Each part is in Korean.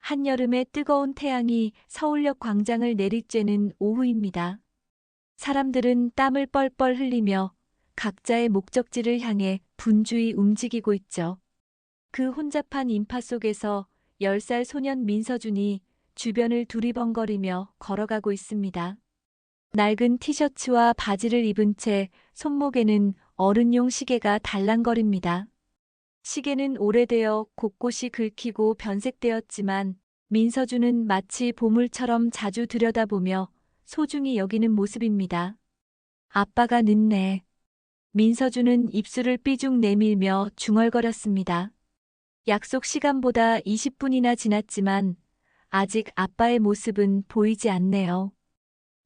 한여름의 뜨거운 태양이 서울역 광장을 내리쬐는 오후입니다. 사람들은 땀을 뻘뻘 흘리며 각자의 목적지를 향해 분주히 움직이고 있죠. 그 혼잡한 인파 속에서 10살 소년 민서준이 주변을 두리번거리며 걸어가고 있습니다. 낡은 티셔츠와 바지를 입은 채 손목에는 어른용 시계가 달랑거립니다. 시계는 오래되어 곳곳이 긁히고 변색되었지만 민서준은 마치 보물처럼 자주 들여다보며 소중히 여기는 모습입니다. 아빠가 늦네. 민서준은 입술을 삐죽 내밀며 중얼거렸습니다. 약속 시간보다 20분이나 지났지만 아직 아빠의 모습은 보이지 않네요.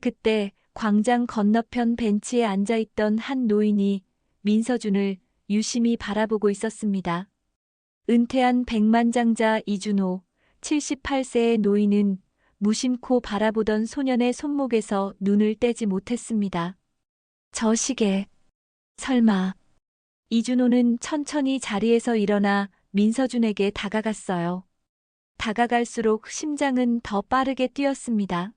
그때 광장 건너편 벤치에 앉아있던 한 노인이 민서준을 유심히 바라보고 있었습니다. 은퇴한 백만장자 이준호, 78세의 노인은 무심코 바라보던 소년의 손목에서 눈을 떼지 못했습니다. 저 시계, 설마. 이준호는 천천히 자리에서 일어나 민서준에게 다가갔어요. 다가갈수록 심장은 더 빠르게 뛰었습니다.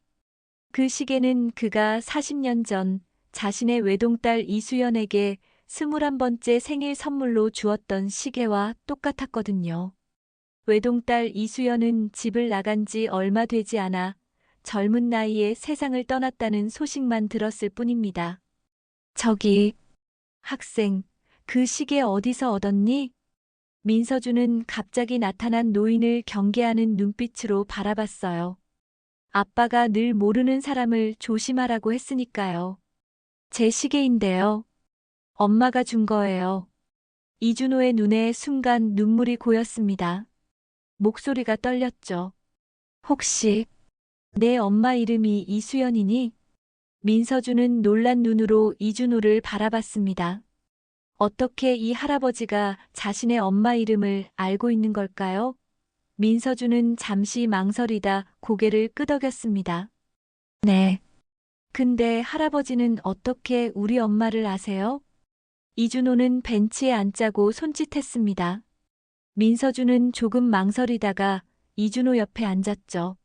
그 시계는 그가 40년 전 자신의 외동딸 이수연에게 21번째 생일 선물로 주었던 시계와 똑같았거든요. 외동딸 이수연은 집을 나간 지 얼마 되지 않아 젊은 나이에 세상을 떠났다는 소식만 들었을 뿐입니다. 저기, 학생, 그 시계 어디서 얻었니? 민서준은 갑자기 나타난 노인을 경계하는 눈빛으로 바라봤어요. 아빠가 늘 모르는 사람을 조심하라고 했으니까요. 제 시계인데요. 엄마가 준 거예요. 이준호의 눈에 순간 눈물이 고였습니다. 목소리가 떨렸죠. 혹시 내 엄마 이름이 이수연이니? 민서준은 놀란 눈으로 이준호를 바라봤습니다. 어떻게 이 할아버지가 자신의 엄마 이름을 알고 있는 걸까요? 민서준은 잠시 망설이다 고개를 끄덕였습니다. 네. 근데 할아버지는 어떻게 우리 엄마를 아세요? 이준호는 벤치에 앉자고 손짓했습니다. 민서준은 조금 망설이다가 이준호 옆에 앉았죠.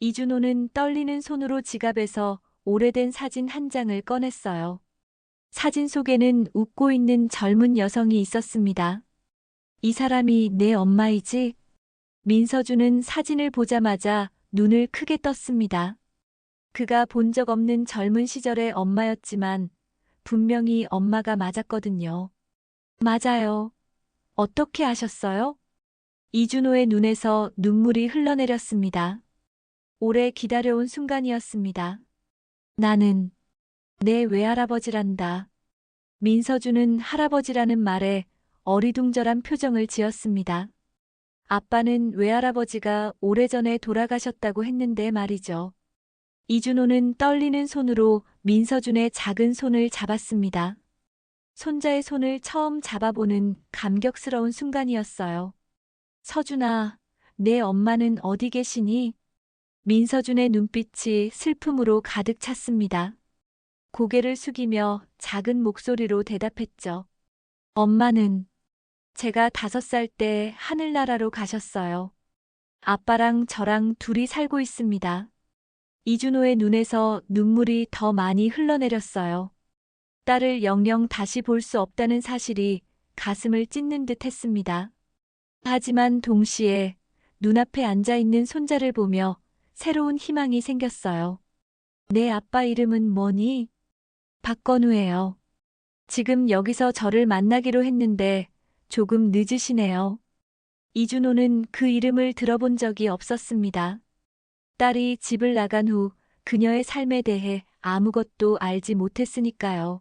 이준호는 떨리는 손으로 지갑에서 오래된 사진 한 장을 꺼냈어요. 사진 속에는 웃고 있는 젊은 여성이 있었습니다. 이 사람이 내 엄마이지? 민서준은 사진을 보자마자 눈을 크게 떴습니다. 그가 본 적 없는 젊은 시절의 엄마였지만 분명히 엄마가 맞았거든요. 맞아요. 어떻게 아셨어요? 이준호의 눈에서 눈물이 흘러내렸습니다. 오래 기다려온 순간이었습니다. 나는 내 외할아버지란다. 민서준은 할아버지라는 말에 어리둥절한 표정을 지었습니다. 아빠는 외할아버지가 오래전에 돌아가셨다고 했는데 말이죠. 이준호는 떨리는 손으로 민서준의 작은 손을 잡았습니다. 손자의 손을 처음 잡아보는 감격스러운 순간이었어요. 서준아, 내 엄마는 어디 계시니? 민서준의 눈빛이 슬픔으로 가득 찼습니다. 고개를 숙이며 작은 목소리로 대답했죠. 엄마는 제가 5살 때 하늘나라로 가셨어요. 아빠랑 저랑 둘이 살고 있습니다. 이준호의 눈에서 눈물이 더 많이 흘러내렸어요. 딸을 영영 다시 볼 수 없다는 사실이 가슴을 찢는 듯 했습니다. 하지만 동시에 눈앞에 앉아있는 손자를 보며 새로운 희망이 생겼어요. 내 아빠 이름은 뭐니? 박건우예요. 지금 여기서 저를 만나기로 했는데 조금 늦으시네요. 이준호는 그 이름을 들어본 적이 없었습니다. 딸이 집을 나간 후 그녀의 삶에 대해 아무것도 알지 못했으니까요.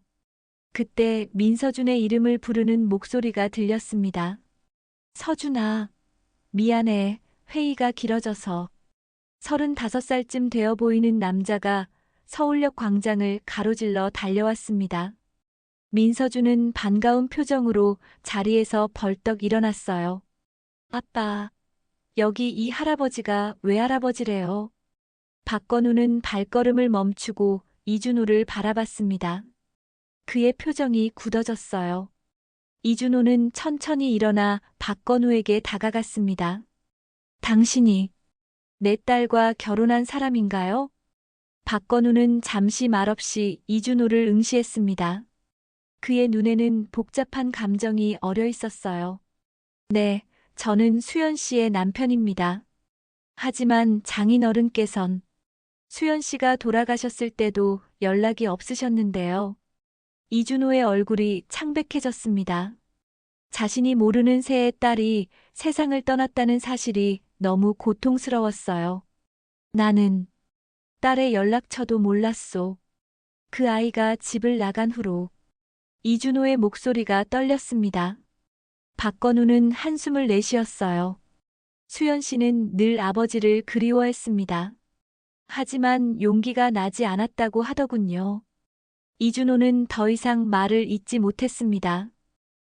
그때 민서준의 이름을 부르는 목소리가 들렸습니다. 서준아, 미안해, 회의가 길어져서. 35살쯤 되어 보이는 남자가 서울역 광장을 가로질러 달려왔습니다. 민서준은 반가운 표정으로 자리에서 벌떡 일어났어요. 아빠, 여기 이 할아버지가 외할아버지래요. 박건우는 발걸음을 멈추고 이준호를 바라봤습니다. 그의 표정이 굳어졌어요. 이준호는 천천히 일어나 박건우에게 다가갔습니다. 당신이 내 딸과 결혼한 사람인가요? 박건우는 잠시 말없이 이준호를 응시했습니다. 그의 눈에는 복잡한 감정이 어려 있었어요. 네, 저는 수연 씨의 남편입니다. 하지만 장인어른께선 수연 씨가 돌아가셨을 때도 연락이 없으셨는데요. 이준호의 얼굴이 창백해졌습니다. 자신이 모르는 새의 딸이 세상을 떠났다는 사실이 너무 고통스러웠어요. 나는 딸의 연락처도 몰랐소. 그 아이가 집을 나간 후로 이준호의 목소리가 떨렸습니다. 박건우는 한숨을 내쉬었어요. 수연 씨는 늘 아버지를 그리워했습니다. 하지만 용기가 나지 않았다고 하더군요. 이준호는 더 이상 말을 잇지 못했습니다.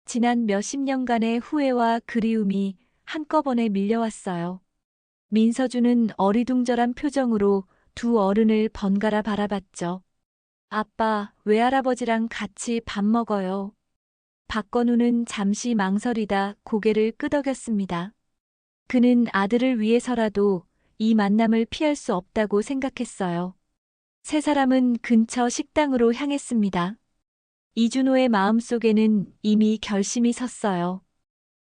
지난 몇십 년간의 후회와 그리움이 한꺼번에 밀려왔어요. 민서준은 어리둥절한 표정으로 두 어른을 번갈아 바라봤죠. 아빠, 외할아버지랑 같이 밥 먹어요. 박건우는 잠시 망설이다 고개를 끄덕였습니다. 그는 아들을 위해서라도 이 만남을 피할 수 없다고 생각했어요. 세 사람은 근처 식당으로 향했습니다. 이준호의 마음속에는 이미 결심이 섰어요.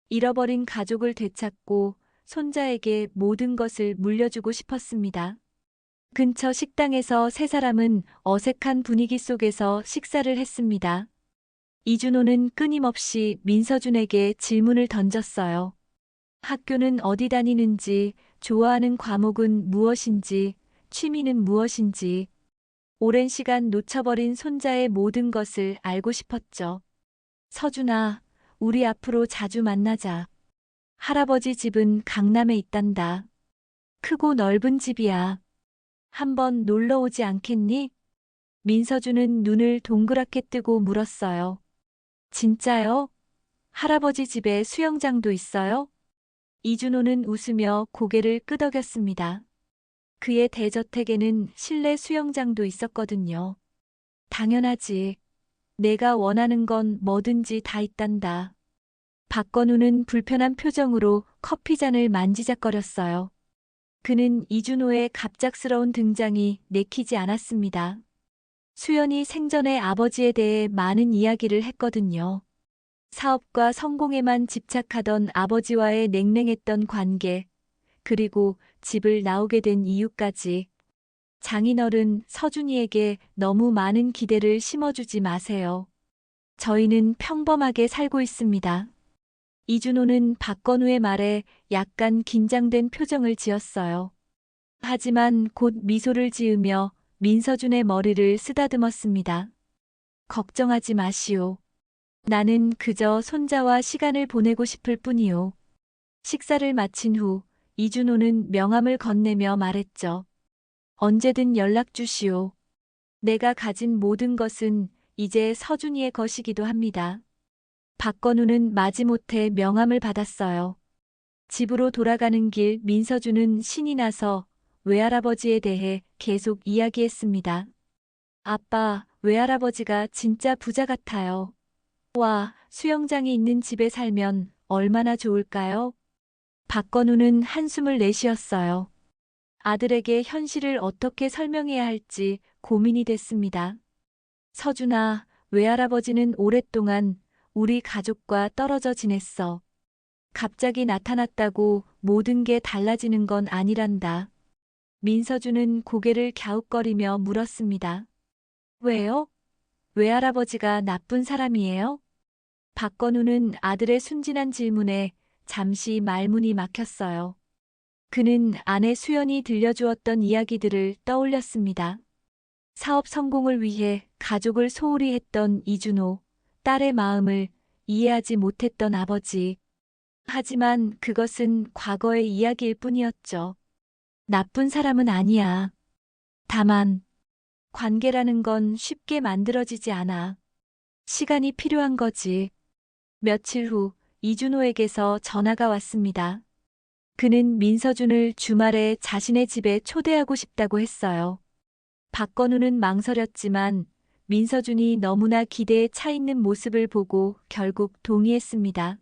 잃어버린 가족을 되찾고 손자에게 모든 것을 물려주고 싶었습니다. 근처 식당에서 세 사람은 어색한 분위기 속에서 식사를 했습니다. 이준호는 끊임없이 민서준에게 질문을 던졌어요. 학교는 어디 다니는지, 좋아하는 과목은 무엇인지, 취미는 무엇인지, 오랜 시간 놓쳐버린 손자의 모든 것을 알고 싶었죠. 서준아, 우리 앞으로 자주 만나자. 할아버지 집은 강남에 있단다. 크고 넓은 집이야. 한번 놀러 오지 않겠니? 민서준은 눈을 동그랗게 뜨고 물었어요. 진짜요? 할아버지 집에 수영장도 있어요? 이준호는 웃으며 고개를 끄덕였습니다. 그의 대저택에는 실내 수영장도 있었거든요. 당연하지. 내가 원하는 건 뭐든지 다 있단다. 박건우는 불편한 표정으로 커피잔을 만지작거렸어요. 그는 이준호의 갑작스러운 등장이 내키지 않았습니다. 수연이 생전에 아버지에 대해 많은 이야기를 했거든요. 사업과 성공에만 집착하던 아버지와의 냉랭했던 관계, 그리고 집을 나오게 된 이유까지. 장인어른 서준이에게 너무 많은 기대를 심어주지 마세요. 저희는 평범하게 살고 있습니다. 이준호는 박건우의 말에 약간 긴장된 표정을 지었어요. 하지만 곧 미소를 지으며 민서준의 머리를 쓰다듬었습니다. 걱정하지 마시오. 나는 그저 손자와 시간을 보내고 싶을 뿐이오. 식사를 마친 후 이준호는 명함을 건네며 말했죠. 언제든 연락 주시오. 내가 가진 모든 것은 이제 서준이의 것이기도 합니다. 박건우는 마지못해 명함을 받았어요. 집으로 돌아가는 길 민서준은 신이 나서 외할아버지에 대해 계속 이야기했습니다. 아빠, 외할아버지가 진짜 부자 같아요. 와, 수영장이 있는 집에 살면 얼마나 좋을까요? 박건우는 한숨을 내쉬었어요. 아들에게 현실을 어떻게 설명해야 할지 고민이 됐습니다. 서준아, 외할아버지는 오랫동안 우리 가족과 떨어져 지냈어. 갑자기 나타났다고 모든 게 달라지는 건 아니란다. 민서준은 고개를 갸웃거리며 물었습니다. 왜요? 외할아버지가 나쁜 사람이에요? 박건우는 아들의 순진한 질문에 잠시 말문이 막혔어요. 그는 아내 수연이 들려주었던 이야기들을 떠올렸습니다. 사업 성공을 위해 가족을 소홀히 했던 이준호, 딸의 마음을 이해하지 못했던 아버지. 하지만 그것은 과거의 이야기일 뿐이었죠. 나쁜 사람은 아니야. 다만, 관계라는 건 쉽게 만들어지지 않아. 시간이 필요한 거지. 며칠 후 이준호에게서 전화가 왔습니다. 그는 민서준을 주말에 자신의 집에 초대하고 싶다고 했어요. 박건우는 망설였지만 민서준이 너무나 기대에 차 있는 모습을 보고 결국 동의했습니다.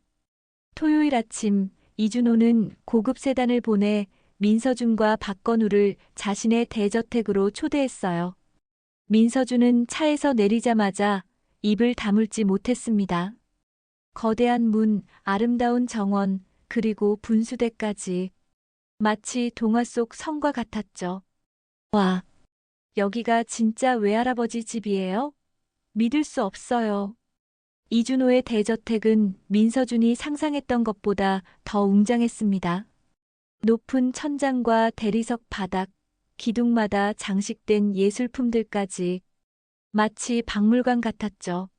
토요일 아침 이준호는 고급 세단을 보내 민서준과 박건우를 자신의 대저택으로 초대했어요. 민서준은 차에서 내리자마자 입을 다물지 못했습니다. 거대한 문, 아름다운 정원, 그리고 분수대까지 마치 동화 속 성과 같았죠. 와, 여기가 진짜 외할아버지 집이에요? 믿을 수 없어요. 이준호의 대저택은 민서준이 상상했던 것보다 더 웅장했습니다. 높은 천장과 대리석 바닥, 기둥마다 장식된 예술품들까지 마치 박물관 같았죠.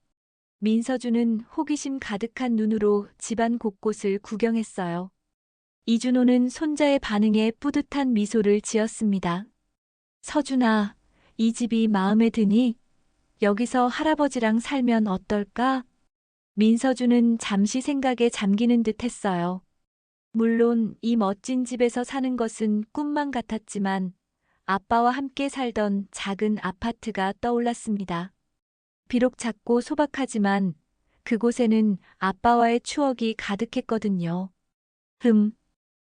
민서준은 호기심 가득한 눈으로 집안 곳곳을 구경했어요. 이준호는 손자의 반응에 뿌듯한 미소를 지었습니다. 서준아, 이 집이 마음에 드니? 여기서 할아버지랑 살면 어떨까? 민서준은 잠시 생각에 잠기는 듯 했어요. 물론 이 멋진 집에서 사는 것은 꿈만 같았지만 아빠와 함께 살던 작은 아파트가 떠올랐습니다. 비록 작고 소박하지만 그곳에는 아빠와의 추억이 가득했거든요.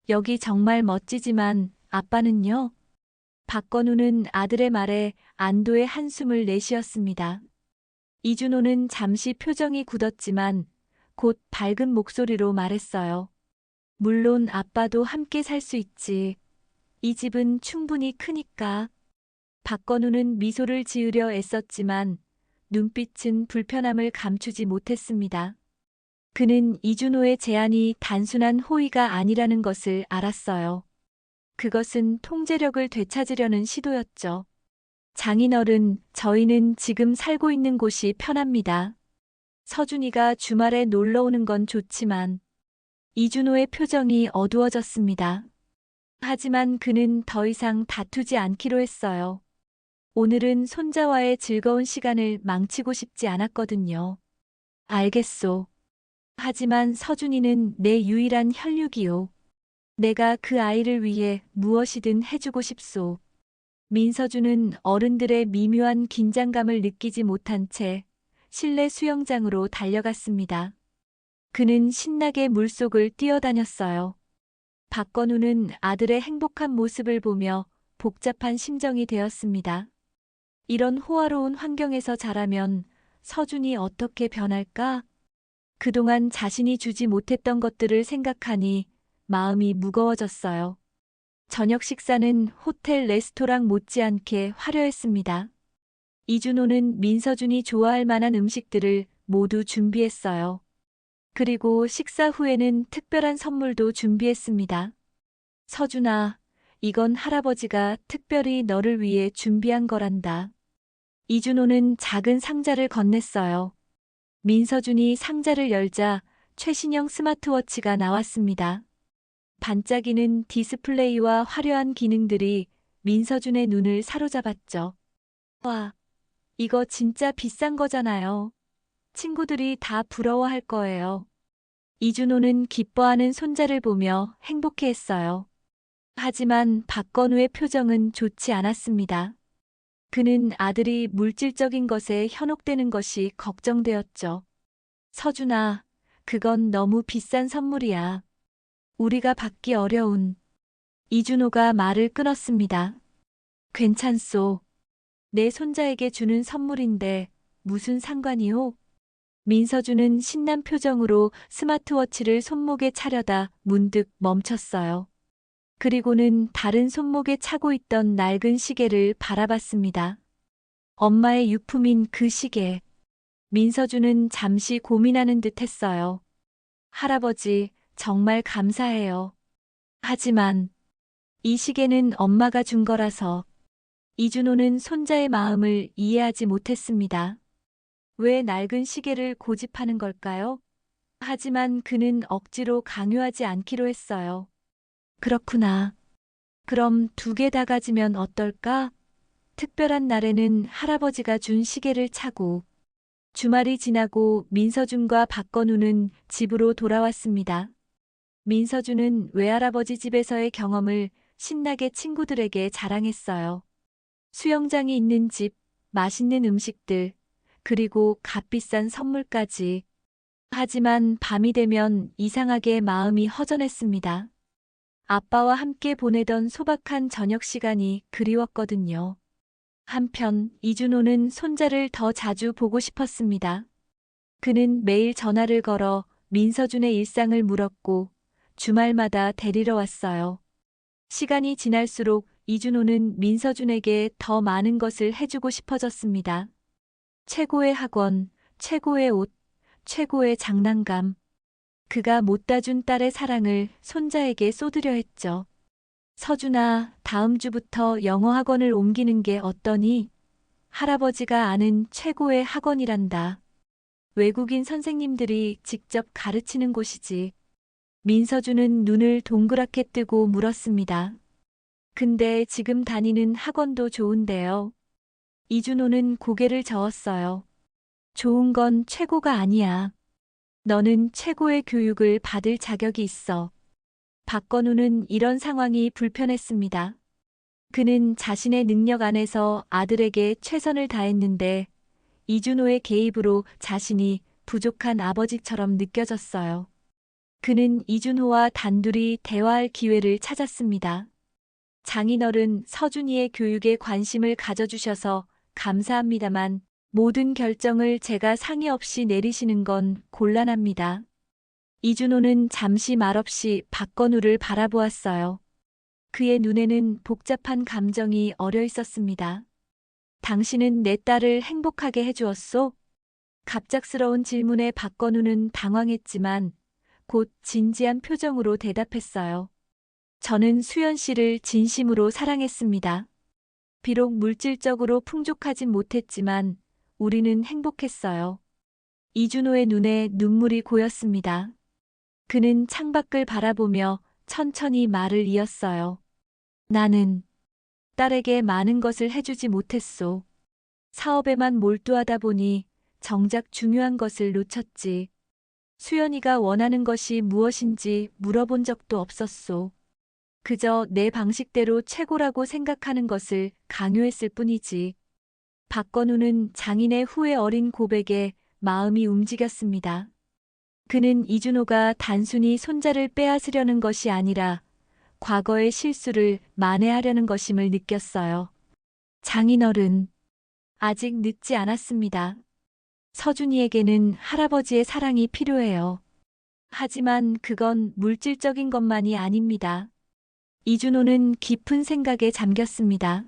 여기 정말 멋지지만 아빠는요? 박건우는 아들의 말에 안도의 한숨을 내쉬었습니다. 이준호는 잠시 표정이 굳었지만 곧 밝은 목소리로 말했어요. 물론 아빠도 함께 살 수 있지. 이 집은 충분히 크니까. 박건우는 미소를 지으려 애썼지만 눈빛은 불편함을 감추지 못했습니다. 그는 이준호의 제안이 단순한 호의가 아니라는 것을 알았어요. 그것은 통제력을 되찾으려는 시도였죠. 장인어른, 저희는 지금 살고 있는 곳이 편합니다. 서준이가 주말에 놀러 오는 건 좋지만 이준호의 표정이 어두워졌습니다. 하지만 그는 더 이상 다투지 않기로 했어요. 오늘은 손자와의 즐거운 시간을 망치고 싶지 않았거든요. 알겠소. 하지만 서준이는 내 유일한 혈육이요. 내가 그 아이를 위해 무엇이든 해주고 싶소. 민서준은 어른들의 미묘한 긴장감을 느끼지 못한 채 실내 수영장으로 달려갔습니다. 그는 신나게 물속을 뛰어다녔어요. 박건우는 아들의 행복한 모습을 보며 복잡한 심정이 되었습니다. 이런 호화로운 환경에서 자라면 서준이 어떻게 변할까? 그동안 자신이 주지 못했던 것들을 생각하니 마음이 무거워졌어요. 저녁 식사는 호텔 레스토랑 못지않게 화려했습니다. 이준호는 민서준이 좋아할 만한 음식들을 모두 준비했어요. 그리고 식사 후에는 특별한 선물도 준비했습니다. 서준아, 이건 할아버지가 특별히 너를 위해 준비한 거란다. 이준호는 작은 상자를 건넸어요. 민서준이 상자를 열자 최신형 스마트워치가 나왔습니다. 반짝이는 디스플레이와 화려한 기능들이 민서준의 눈을 사로잡았죠. 와, 이거 진짜 비싼 거잖아요. 친구들이 다 부러워할 거예요. 이준호는 기뻐하는 손자를 보며 행복해했어요. 하지만 박건우의 표정은 좋지 않았습니다. 그는 아들이 물질적인 것에 현혹되는 것이 걱정되었죠. 서준아, 그건 너무 비싼 선물이야. 우리가 받기 어려운. 이준호가 말을 끊었습니다. 괜찮소. 내 손자에게 주는 선물인데 무슨 상관이오? 민서준은 신난 표정으로 스마트워치를 손목에 차려다 문득 멈췄어요. 그리고는 다른 손목에 차고 있던 낡은 시계를 바라봤습니다. 엄마의 유품인 그 시계. 민서준은 잠시 고민하는 듯 했어요. 할아버지, 정말 감사해요. 하지만 이 시계는 엄마가 준 거라서. 이준호는 손자의 마음을 이해하지 못했습니다. 왜 낡은 시계를 고집하는 걸까요? 하지만 그는 억지로 강요하지 않기로 했어요. 그렇구나. 그럼 2개 다 가지면 어떨까? 특별한 날에는 할아버지가 준 시계를 차고. 주말이 지나고 민서준과 박건우는 집으로 돌아왔습니다. 민서준은 외할아버지 집에서의 경험을 신나게 친구들에게 자랑했어요. 수영장이 있는 집, 맛있는 음식들, 그리고 값비싼 선물까지. 하지만 밤이 되면 이상하게 마음이 허전했습니다. 아빠와 함께 보내던 소박한 저녁 시간이 그리웠거든요. 한편 이준호는 손자를 더 자주 보고 싶었습니다. 그는 매일 전화를 걸어 민서준의 일상을 물었고 주말마다 데리러 왔어요. 시간이 지날수록 이준호는 민서준에게 더 많은 것을 해주고 싶어졌습니다. 최고의 학원, 최고의 옷, 최고의 장난감. 그가 못다 준 딸의 사랑을 손자에게 쏟으려 했죠. 서준아, 다음 주부터 영어 학원을 옮기는 게 어떠니? 할아버지가 아는 최고의 학원이란다. 외국인 선생님들이 직접 가르치는 곳이지. 민서준은 눈을 동그랗게 뜨고 물었습니다. 근데 지금 다니는 학원도 좋은데요. 이준호는 고개를 저었어요. 좋은 건 최고가 아니야. 너는 최고의 교육을 받을 자격이 있어. 박건우는 이런 상황이 불편했습니다. 그는 자신의 능력 안에서 아들에게 최선을 다했는데 이준호의 개입으로 자신이 부족한 아버지처럼 느껴졌어요. 그는 이준호와 단둘이 대화할 기회를 찾았습니다. 장인어른 서준이의 교육에 관심을 가져주셔서 감사합니다만 모든 결정을 제가 상의 없이 내리시는 건 곤란합니다. 이준호는 잠시 말없이 박건우를 바라보았어요. 그의 눈에는 복잡한 감정이 어려 있었습니다. 당신은 내 딸을 행복하게 해주었소? 갑작스러운 질문에 박건우는 당황했지만 곧 진지한 표정으로 대답했어요. 저는 수연 씨를 진심으로 사랑했습니다. 비록 물질적으로 풍족하진 못했지만 우리는 행복했어요. 이준호의 눈에 눈물이 고였습니다. 그는 창밖을 바라보며 천천히 말을 이었어요. 나는 딸에게 많은 것을 해주지 못했소. 사업에만 몰두하다 보니 정작 중요한 것을 놓쳤지. 수연이가 원하는 것이 무엇인지 물어본 적도 없었소. 그저 내 방식대로 최고라고 생각하는 것을 강요했을 뿐이지. 박건우는 장인의 후회 어린 고백에 마음이 움직였습니다. 그는 이준호가 단순히 손자를 빼앗으려는 것이 아니라 과거의 실수를 만회하려는 것임을 느꼈어요. 장인어른, 아직 늦지 않았습니다. 서준이에게는 할아버지의 사랑이 필요해요. 하지만 그건 물질적인 것만이 아닙니다. 이준호는 깊은 생각에 잠겼습니다.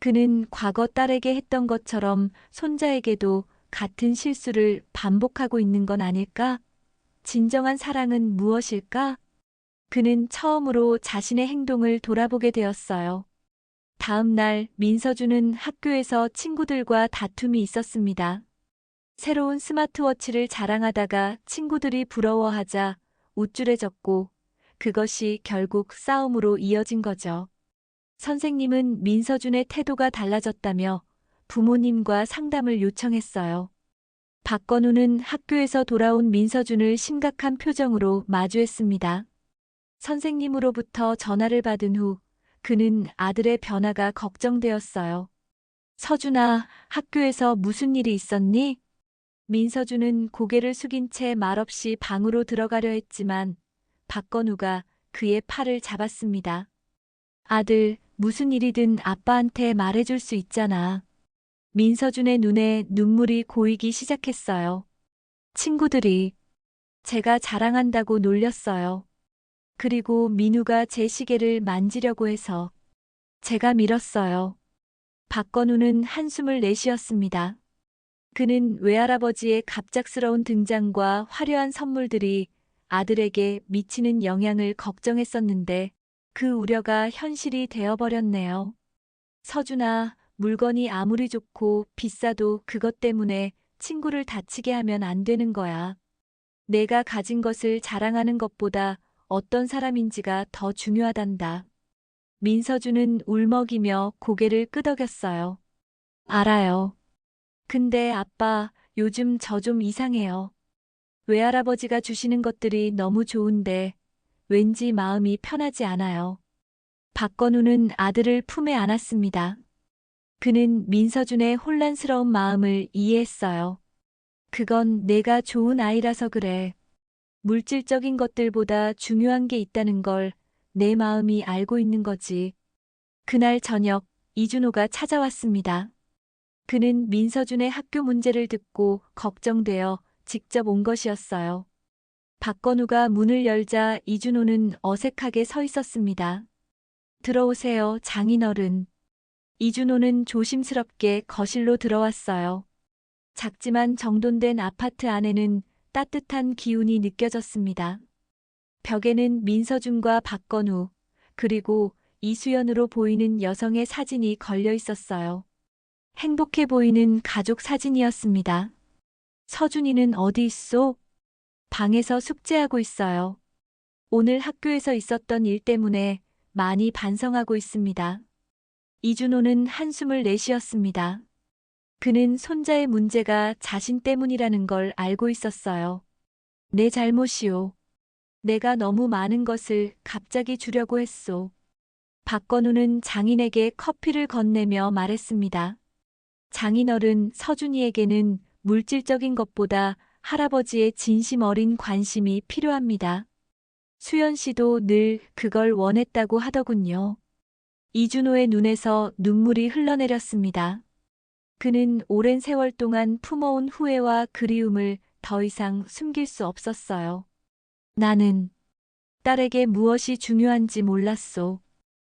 그는 과거 딸에게 했던 것처럼 손자에게도 같은 실수를 반복하고 있는 건 아닐까? 진정한 사랑은 무엇일까? 그는 처음으로 자신의 행동을 돌아보게 되었어요. 다음 날 민서준은 학교에서 친구들과 다툼이 있었습니다. 새로운 스마트워치를 자랑하다가 친구들이 부러워하자 우쭐해졌고 그것이 결국 싸움으로 이어진 거죠. 선생님은 민서준의 태도가 달라졌다며 부모님과 상담을 요청했어요. 박건우는 학교에서 돌아온 민서준을 심각한 표정으로 마주했습니다. 선생님으로부터 전화를 받은 후 그는 아들의 변화가 걱정되었어요. 서준아, 학교에서 무슨 일이 있었니? 민서준은 고개를 숙인 채 말없이 방으로 들어가려 했지만 박건우가 그의 팔을 잡았습니다. 아들, 무슨 일이든 아빠한테 말해줄 수 있잖아. 민서준의 눈에 눈물이 고이기 시작했어요. 친구들이 제가 자랑한다고 놀렸어요. 그리고 민우가 제 시계를 만지려고 해서 제가 밀었어요. 박건우는 한숨을 내쉬었습니다. 그는 외할아버지의 갑작스러운 등장과 화려한 선물들이 아들에게 미치는 영향을 걱정했었는데 그 우려가 현실이 되어버렸네요. 서준아, 물건이 아무리 좋고 비싸도 그것 때문에 친구를 다치게 하면 안 되는 거야. 내가 가진 것을 자랑하는 것보다 어떤 사람인지가 더 중요하단다. 민서준은 울먹이며 고개를 끄덕였어요. 알아요. 근데 아빠, 요즘 저 좀 이상해요. 외할아버지가 주시는 것들이 너무 좋은데 왠지 마음이 편하지 않아요. 박건우는 아들을 품에 안았습니다. 그는 민서준의 혼란스러운 마음을 이해했어요. 그건 내가 좋은 아이라서 그래. 물질적인 것들보다 중요한 게 있다는 걸 내 마음이 알고 있는 거지. 그날 저녁 이준호가 찾아왔습니다. 그는 민서준의 학교 문제를 듣고 걱정되어 직접 온 것이었어요. 박건우가 문을 열자 이준호는 어색하게 서 있었습니다. 들어오세요, 장인어른. 이준호는 조심스럽게 거실로 들어왔어요. 작지만 정돈된 아파트 안에는 따뜻한 기운이 느껴졌습니다. 벽에는 민서준과 박건우, 그리고 이수연으로 보이는 여성의 사진이 걸려 있었어요. 행복해 보이는 가족 사진이었습니다. 서준이는 어디 있어? 방에서 숙제하고 있어요. 오늘 학교에서 있었던 일 때문에 많이 반성하고 있습니다. 이준호는 한숨을 내쉬었습니다. 그는 손자의 문제가 자신 때문이라는 걸 알고 있었어요. 내 잘못이오. 내가 너무 많은 것을 갑자기 주려고 했소. 박건우는 장인에게 커피를 건네며 말했습니다. 장인어른, 서준이에게는 물질적인 것보다 할아버지의 진심 어린 관심이 필요합니다. 수연 씨도 늘 그걸 원했다고 하더군요. 이준호의 눈에서 눈물이 흘러내렸습니다. 그는 오랜 세월 동안 품어온 후회와 그리움을 더 이상 숨길 수 없었어요. 나는 딸에게 무엇이 중요한지 몰랐소.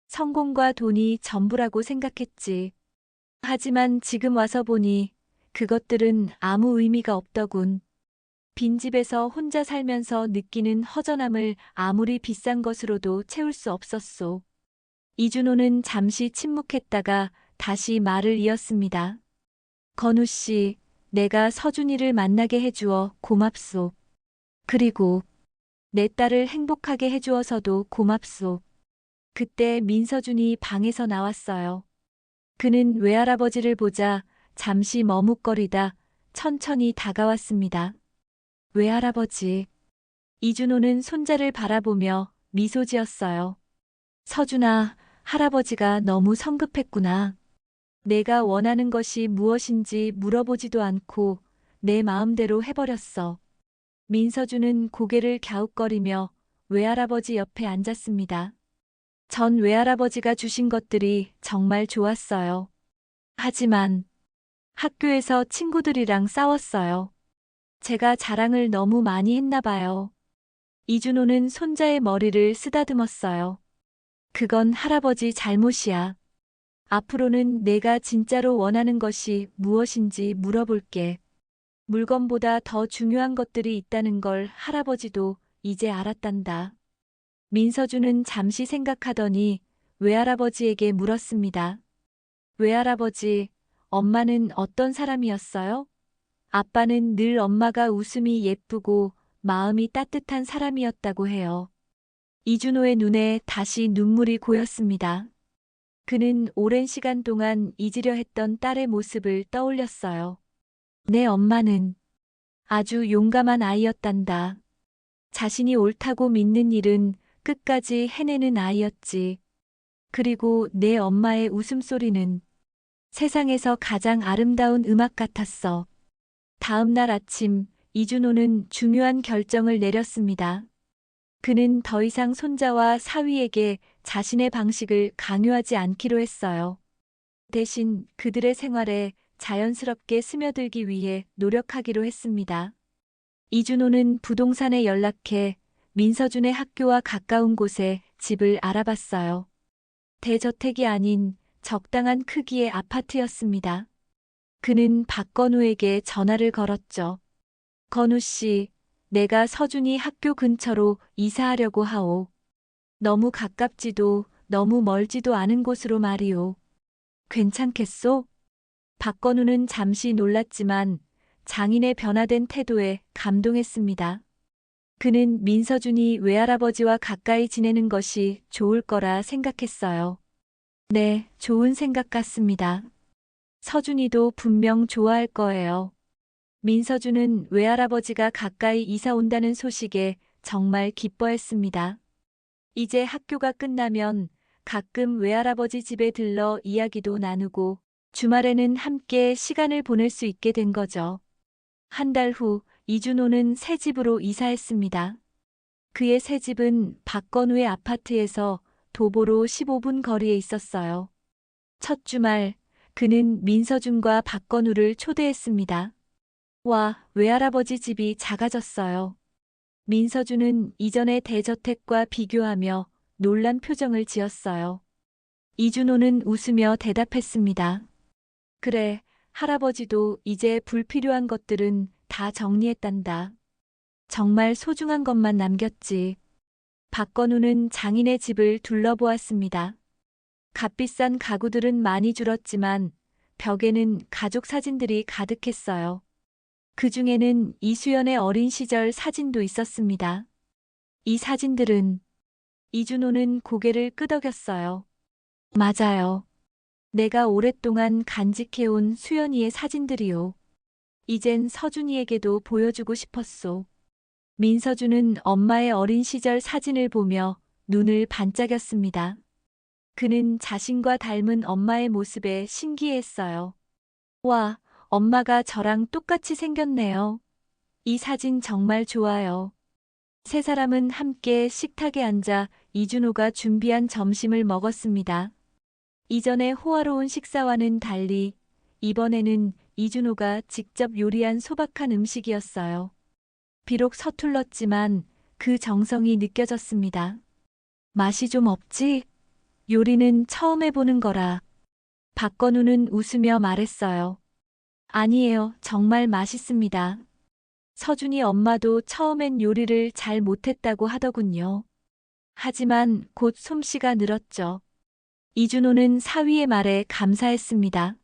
성공과 돈이 전부라고 생각했지. 하지만 지금 와서 보니 그것들은 아무 의미가 없더군. 빈집에서 혼자 살면서 느끼는 허전함을 아무리 비싼 것으로도 채울 수 없었소. 이준호는 잠시 침묵했다가 다시 말을 이었습니다. 건우 씨, 내가 서준이를 만나게 해주어 고맙소. 그리고 내 딸을 행복하게 해주어서도 고맙소. 그때 민서준이 방에서 나왔어요. 그는 외할아버지를 보자 잠시 머뭇거리다 천천히 다가왔습니다. 외할아버지. 이준호는 손자를 바라보며 미소 지었어요. 서준아, 할아버지가 너무 성급했구나. 내가 원하는 것이 무엇인지 물어보지도 않고 내 마음대로 해버렸어. 민서준은 고개를 갸웃거리며 외할아버지 옆에 앉았습니다. 전 외할아버지가 주신 것들이 정말 좋았어요. 하지만 학교에서 친구들이랑 싸웠어요. 제가 자랑을 너무 많이 했나 봐요. 이준호는 손자의 머리를 쓰다듬었어요. 그건 할아버지 잘못이야. 앞으로는 내가 진짜로 원하는 것이 무엇인지 물어볼게. 물건보다 더 중요한 것들이 있다는 걸 할아버지도 이제 알았단다. 민서준은 잠시 생각하더니 외할아버지에게 물었습니다. 외할아버지, 엄마는 어떤 사람이었어요? 아빠는 늘 엄마가 웃음이 예쁘고 마음이 따뜻한 사람이었다고 해요. 이준호의 눈에 다시 눈물이 고였습니다. 그는 오랜 시간 동안 잊으려 했던 딸의 모습을 떠올렸어요. 내 엄마는 아주 용감한 아이였단다. 자신이 옳다고 믿는 일은 끝까지 해내는 아이였지. 그리고 내 엄마의 웃음소리는 세상에서 가장 아름다운 음악 같았어. 다음 날 아침, 이준호는 중요한 결정을 내렸습니다. 그는 더 이상 손자와 사위에게 자신의 방식을 강요하지 않기로 했어요. 대신 그들의 생활에 자연스럽게 스며들기 위해 노력하기로 했습니다. 이준호는 부동산에 연락해 민서준의 학교와 가까운 곳에 집을 알아봤어요. 대저택이 아닌 적당한 크기의 아파트였습니다. 그는 박건우에게 전화를 걸었죠. 건우 씨, 내가 서준이 학교 근처로 이사하려고 하오. 너무 가깝지도 너무 멀지도 않은 곳으로 말이오. 괜찮겠소? 박건우는 잠시 놀랐지만 장인의 변화된 태도에 감동했습니다. 그는 민서준이 외할아버지와 가까이 지내는 것이 좋을 거라 생각했어요. 네, 좋은 생각 같습니다. 서준이도 분명 좋아할 거예요. 민서준은 외할아버지가 가까이 이사 온다는 소식에 정말 기뻐했습니다. 이제 학교가 끝나면 가끔 외할아버지 집에 들러 이야기도 나누고 주말에는 함께 시간을 보낼 수 있게 된 거죠. 한 달 후 이준호는 새 집으로 이사했습니다. 그의 새 집은 박건우의 아파트에서 도보로 15분 거리에 있었어요. 첫 주말, 그는 민서준과 박건우를 초대했습니다. 와, 외할아버지 집이 작아졌어요. 민서준은 이전의 대저택과 비교하며 놀란 표정을 지었어요. 이준호는 웃으며 대답했습니다. 그래, 할아버지도 이제 불필요한 것들은 다 정리했단다. 정말 소중한 것만 남겼지. 박건우는 장인의 집을 둘러보았습니다. 값비싼 가구들은 많이 줄었지만 벽에는 가족 사진들이 가득했어요. 그 중에는 이수연의 어린 시절 사진도 있었습니다. 이 사진들은 이준호는 고개를 끄덕였어요. 맞아요. 내가 오랫동안 간직해온 수연이의 사진들이요. 이젠 서준이에게도 보여주고 싶었소. 민서준은 엄마의 어린 시절 사진을 보며 눈을 반짝였습니다. 그는 자신과 닮은 엄마의 모습에 신기했어요. 와, 엄마가 저랑 똑같이 생겼네요. 이 사진 정말 좋아요. 세 사람은 함께 식탁에 앉아 이준호가 준비한 점심을 먹었습니다. 이전의 호화로운 식사와는 달리 이번에는 이준호가 직접 요리한 소박한 음식이었어요. 비록 서툴렀지만 그 정성이 느껴졌습니다. 맛이 좀 없지? 요리는 처음 해보는 거라. 박건우는 웃으며 말했어요. 아니에요. 정말 맛있습니다. 서준이 엄마도 처음엔 요리를 잘 못했다고 하더군요. 하지만 곧 솜씨가 늘었죠. 이준호는 사위의 말에 감사했습니다.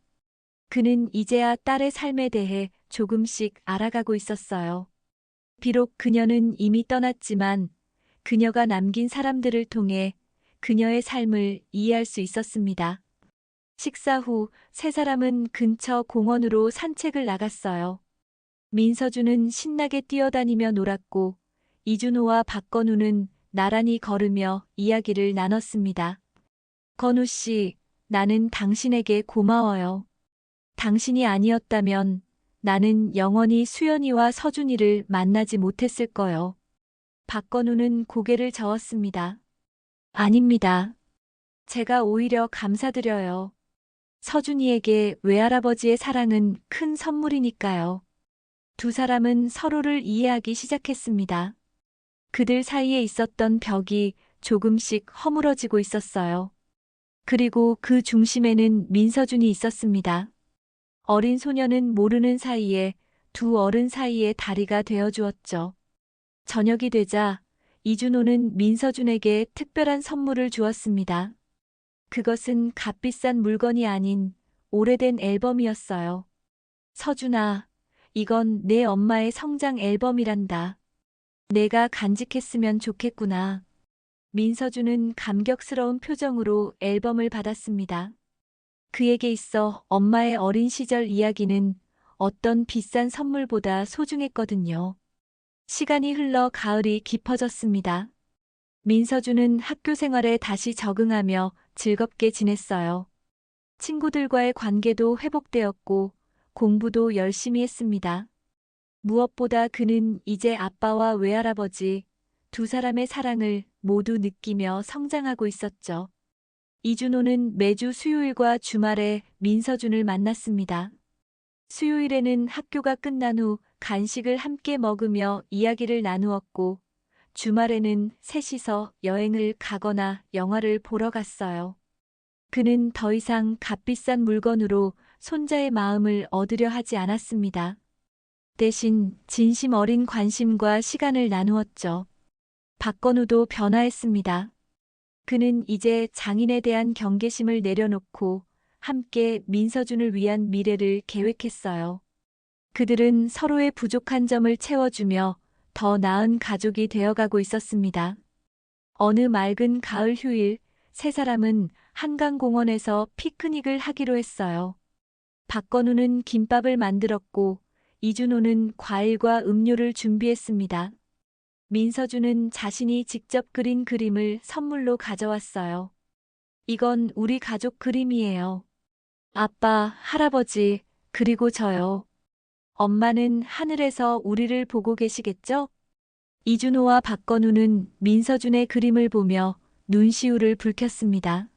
그는 이제야 딸의 삶에 대해 조금씩 알아가고 있었어요. 비록 그녀는 이미 떠났지만 그녀가 남긴 사람들을 통해 그녀의 삶을 이해할 수 있었습니다. 식사 후 세 사람은 근처 공원으로 산책을 나갔어요. 민서준은 신나게 뛰어다니며 놀았고 이준호와 박건우는 나란히 걸으며 이야기를 나눴습니다. 건우 씨, 나는 당신에게 고마워요. 당신이 아니었다면 나는 영원히 수연이와 서준이를 만나지 못했을 거요. 박건우는 고개를 저었습니다. 아닙니다. 제가 오히려 감사드려요. 서준이에게 외할아버지의 사랑은 큰 선물이니까요. 두 사람은 서로를 이해하기 시작했습니다. 그들 사이에 있었던 벽이 조금씩 허물어지고 있었어요. 그리고 그 중심에는 민서준이 있었습니다. 어린 소녀는 모르는 사이에 두 어른 사이의 다리가 되어 주었죠. 저녁이 되자 이준호는 민서준에게 특별한 선물을 주었습니다. 그것은 값비싼 물건이 아닌 오래된 앨범이었어요. 서준아, 이건 내 엄마의 성장 앨범이란다. 내가 간직했으면 좋겠구나. 민서준은 감격스러운 표정으로 앨범을 받았습니다. 그에게 있어 엄마의 어린 시절 이야기는 어떤 비싼 선물보다 소중했거든요. 시간이 흘러 가을이 깊어졌습니다. 민서준은 학교 생활에 다시 적응하며 즐겁게 지냈어요. 친구들과의 관계도 회복되었고 공부도 열심히 했습니다. 무엇보다 그는 이제 아빠와 외할아버지 두 사람의 사랑을 모두 느끼며 성장하고 있었죠. 이준호는 매주 수요일과 주말에 민서준을 만났습니다. 수요일에는 학교가 끝난 후 간식을 함께 먹으며 이야기를 나누었고, 주말에는 셋이서 여행을 가거나 영화를 보러 갔어요. 그는 더 이상 값비싼 물건으로 손자의 마음을 얻으려 하지 않았습니다. 대신 진심 어린 관심과 시간을 나누었죠. 박건우도 변화했습니다. 그는 이제 장인에 대한 경계심을 내려놓고 함께 민서준을 위한 미래를 계획했어요. 그들은 서로의 부족한 점을 채워주며 더 나은 가족이 되어가고 있었습니다. 어느 맑은 가을 휴일, 세 사람은 한강공원에서 피크닉을 하기로 했어요. 박건우는 김밥을 만들었고 이준호는 과일과 음료를 준비했습니다. 민서준은 자신이 직접 그린 그림을 선물로 가져왔어요. 이건 우리 가족 그림이에요. 아빠, 할아버지, 그리고 저요. 엄마는 하늘에서 우리를 보고 계시겠죠? 이준호와 박건우는 민서준의 그림을 보며 눈시울을 붉혔습니다.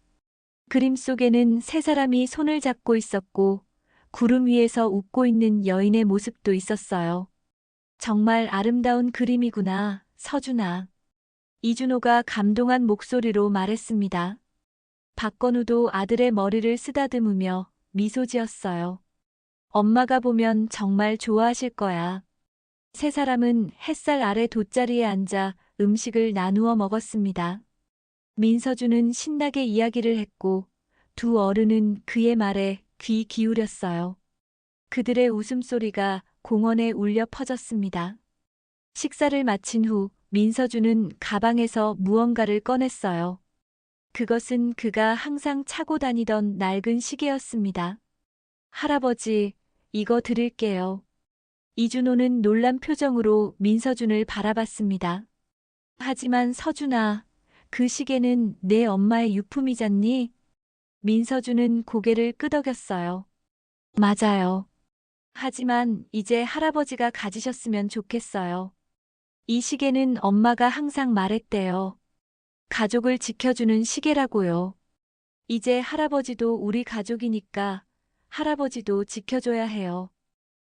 그림 속에는 세 사람이 손을 잡고 있었고 구름 위에서 웃고 있는 여인의 모습도 있었어요. 정말 아름다운 그림이구나, 서준아. 이준호가 감동한 목소리로 말했습니다. 박건우도 아들의 머리를 쓰다듬으며 미소 지었어요. 엄마가 보면 정말 좋아하실 거야. 세 사람은 햇살 아래 돗자리에 앉아 음식을 나누어 먹었습니다. 민서준은 신나게 이야기를 했고 두 어른은 그의 말에 귀 기울였어요. 그들의 웃음소리가 공원에 울려 퍼졌습니다. 식사를 마친 후 민서준은 가방에서 무언가를 꺼냈어요. 그것은 그가 항상 차고 다니던 낡은 시계였습니다. 할아버지, 이거 드릴게요. 이준호는 놀란 표정으로 민서준을 바라봤습니다. 하지만 서준아, 그 시계는 내 엄마의 유품이잖니? 민서준은 고개를 끄덕였어요. 맞아요. 하지만 이제 할아버지가 가지셨으면 좋겠어요. 이 시계는 엄마가 항상 말했대요. 가족을 지켜주는 시계라고요. 이제 할아버지도 우리 가족이니까 할아버지도 지켜줘야 해요.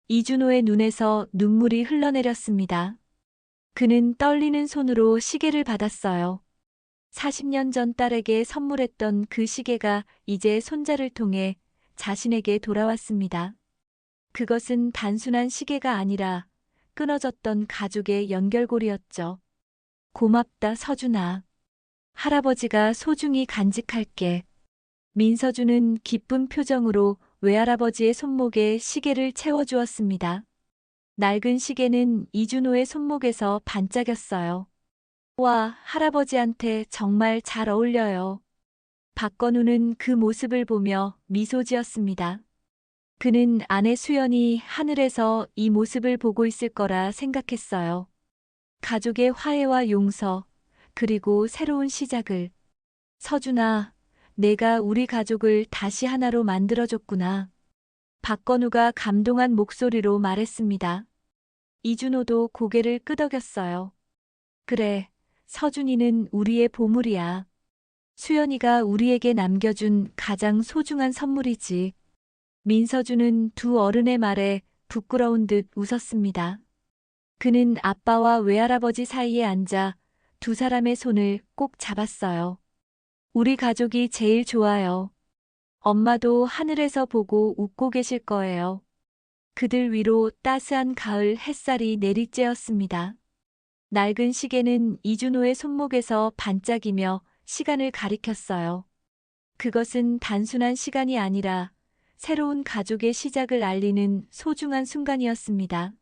이준호의 눈에서 눈물이 흘러내렸습니다. 그는 떨리는 손으로 시계를 받았어요. 40년 전 딸에게 선물했던 그 시계가 이제 손자를 통해 자신에게 돌아왔습니다. 그것은 단순한 시계가 아니라 끊어졌던 가족의 연결고리였죠. 고맙다, 서준아. 할아버지가 소중히 간직할게. 민서준은 기쁜 표정으로 외할아버지의 손목에 시계를 채워주었습니다. 낡은 시계는 이준호의 손목에서 반짝였어요. 와, 할아버지한테 정말 잘 어울려요. 박건우는 그 모습을 보며 미소 지었습니다. 그는 아내 수연이 하늘에서 이 모습을 보고 있을 거라 생각했어요. 가족의 화해와 용서, 그리고 새로운 시작을. 서준아, 내가 우리 가족을 다시 하나로 만들어줬구나. 박건우가 감동한 목소리로 말했습니다. 이준호도 고개를 끄덕였어요. 그래, 서준이는 우리의 보물이야. 수연이가 우리에게 남겨준 가장 소중한 선물이지. 민서준은 두 어른의 말에 부끄러운 듯 웃었습니다. 그는 아빠와 외할아버지 사이에 앉아 두 사람의 손을 꼭 잡았어요. 우리 가족이 제일 좋아요. 엄마도 하늘에서 보고 웃고 계실 거예요. 그들 위로 따스한 가을 햇살이 내리쬐었습니다. 낡은 시계는 이준호의 손목에서 반짝이며 시간을 가리켰어요. 그것은 단순한 시간이 아니라 새로운 가족의 시작을 알리는 소중한 순간이었습니다.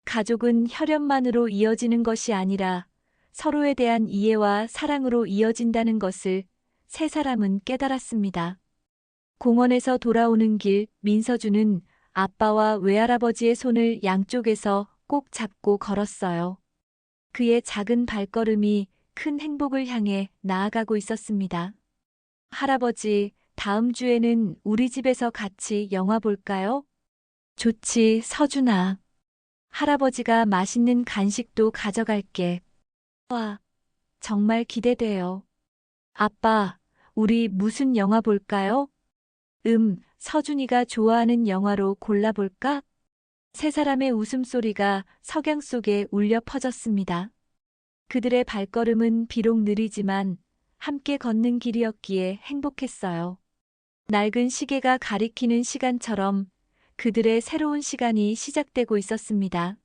가족은 혈연만으로 이어지는 것이 아니라 서로에 대한 이해와 사랑으로 이어진다는 것을 세 사람은 깨달았습니다. 공원에서 돌아오는 길, 민서준은 아빠와 외할아버지의 손을 양쪽에서 꼭 잡고 걸었어요. 그의 작은 발걸음이 큰 행복을 향해 나아가고 있었습니다. 할아버지, 다음 주에는 우리 집에서 같이 영화 볼까요? 좋지, 서준아. 할아버지가 맛있는 간식도 가져갈게. 와, 정말 기대돼요. 아빠, 우리 무슨 영화 볼까요? 서준이가 좋아하는 영화로 골라볼까? 세 사람의 웃음소리가 석양 속에 울려 퍼졌습니다. 그들의 발걸음은 비록 느리지만 함께 걷는 길이었기에 행복했어요. 낡은 시계가 가리키는 시간처럼 그들의 새로운 시간이 시작되고 있었습니다.